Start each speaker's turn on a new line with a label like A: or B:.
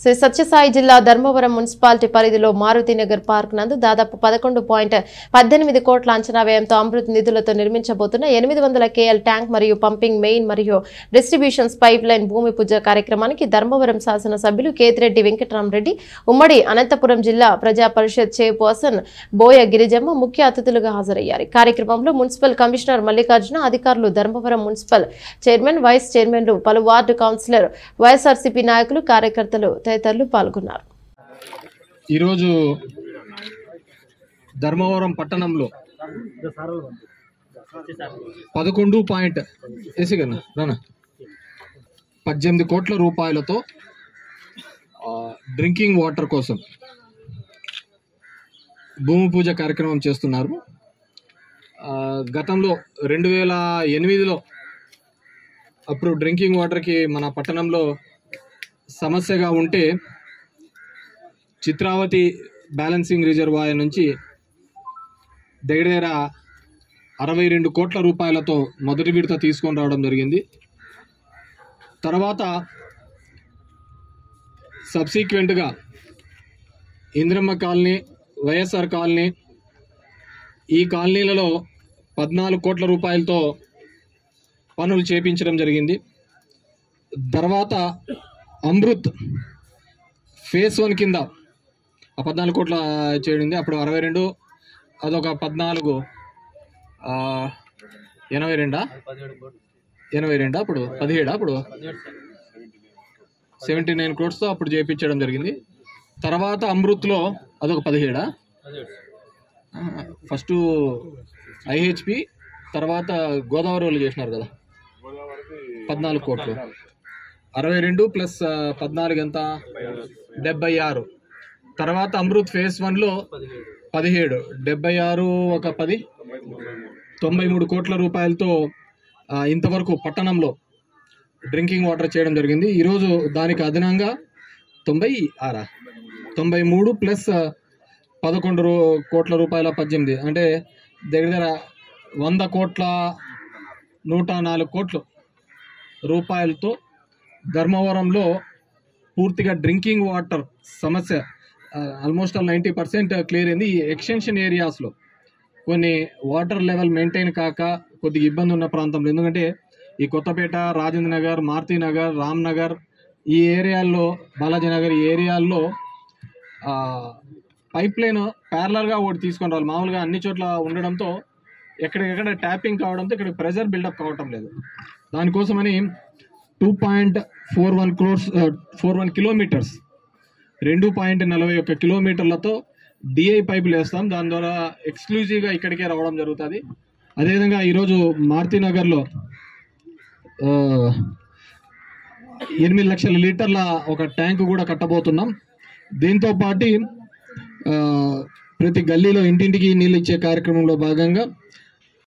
A: శ్రీ సత్యసాయి జిల్లా ధర్మవరం మున్సిపాలిటీ పరిధిలో మారుతినగర్ పార్క్ నందు దాదాపు 11.18 కోట్ల అంచనా వ్యయంతో అమృత్ నిధులతో నిర్మించబోతున్న 800 KL ట్యాంక్ మరియు పంపింగ్ మెయిన్ మరియు డిస్ట్రిబ్యూషన్స్ పైప్ లైన్ భూమి పూజ కార్యక్రమానికి ధర్మవరం శాసనసభ్యులు కేతిరెడ్డి వెంకటరామరెడ్డి, ఉమ్మడి అనంతపురం జిల్లా ప్రజా పరిషత్ చైర్పర్సన్ బోయ గిరిజమ్మ ముఖ్య అతిథులుగా హాజరయ్యారు. కార్యక్రమంలో మున్సిపల్ కమిషనర్ మల్లికార్జున, అధికారులు, ధర్మవరం మున్సిపల్ చైర్మన్, వైస్ చైర్మన్లు, పలు వార్డు కౌన్సిలర్, వైఎస్ఆర్సీపీ నాయకులు, కార్యకర్తలు తదితరులు పాల్గొన్నారు.
B: ఈరోజు ధర్మవరం పట్టణంలో 18 కోట్ల రూపాయలతో డ్రింకింగ్ వాటర్ కోసం భూమి పూజ కార్యక్రమం చేస్తున్నారు. గతంలో 2008లో అప్పుడు డ్రింకింగ్ వాటర్కి మన పట్టణంలో సమస్యగా ఉంటే చిత్రావతి బ్యాలెన్సింగ్ రిజర్వాయర్ నుంచి దగ్గర 62 కోట్ల రూపాయలతో మొదటి విడత తీసుకొని రావడం జరిగింది. తర్వాత సబ్సిక్వెంట్గా ఇంద్రమ్మ కాలనీ, వైఎస్ఆర్ కాలనీ, ఈ కాలనీలలో 14 కోట్ల రూపాయలతో పనులు చేపించడం జరిగింది. తర్వాత అమృత్ ఫేజ్ 1 కింద 14 కోట్ల చేయండి. అప్పుడు 62, అదొక 14, 82 అప్పుడు 17, అప్పుడు 79 క్రోడ్స్తో అప్పుడు చేయించడం జరిగింది. తర్వాత అమృత్లో అదొక 17, ఫస్ట్ IHP, తర్వాత గోదావరి వాళ్ళు చేసినారు కదా 14 కోట్లు, 62 ప్లస్ 14 ఎంత 76. తర్వాత అమృత్ ఫేజ్ 1లో 17, 76 ఒక 10, 93 కోట్ల రూపాయలతో ఇంతవరకు పట్టణంలో డ్రింకింగ్ వాటర్ చేయడం జరిగింది. ఈరోజు దానికి అదనంగా 93 ప్లస్ 11 కోట్ల రూపాయల 18, అంటే దగ్గర 100 కోట్ల 104 కోట్ల రూపాయలతో ధర్మవరంలో పూర్తిగా డ్రింకింగ్ వాటర్ సమస్య ఆల్మోస్ట్ 90% క్లియర్ అయింది. ఈ ఎక్స్టెన్షన్ ఏరియాస్లో కొన్ని వాటర్ లెవెల్ మెయింటైన్ కాక కొద్దిగా ఇబ్బంది ఉన్న ప్రాంతంలో, ఎందుకంటే ఈ కొత్తపేట, రాజేంద్ర నగర్, మారుతినగర్, రామ్ నగర్, ఈ ఏరియాల్లో, బాలాజీ నగర్, ఈ ఏరియాల్లో పైప్ లైన్ ప్యారలర్గా ఒకటి తీసుకొని రావాలి. మామూలుగా అన్ని చోట్ల ఉండడంతో ఎక్కడికెక్కడ ట్యాపింగ్ కావడంతో ఇక్కడ ప్రెజర్ బిల్డప్ కావటం లేదు. దానికోసమని 2.41 కిలోమీటర్స్, 2.41 కిలోమీటర్లతో డిఐ పైపులు వేస్తాం. దాని ద్వారా ఎక్స్క్లూజివ్గా ఇక్కడికే రావడం జరుగుతుంది. అదేవిధంగా ఈరోజు మారుతినగర్లో 8 లక్షల లీటర్ల ఒక ట్యాంకు కూడా కట్టబోతున్నాం. దీంతో పాటు ప్రతి గల్లీలో ఇంటింటికి నీళ్ళు ఇచ్చే కార్యక్రమంలో భాగంగా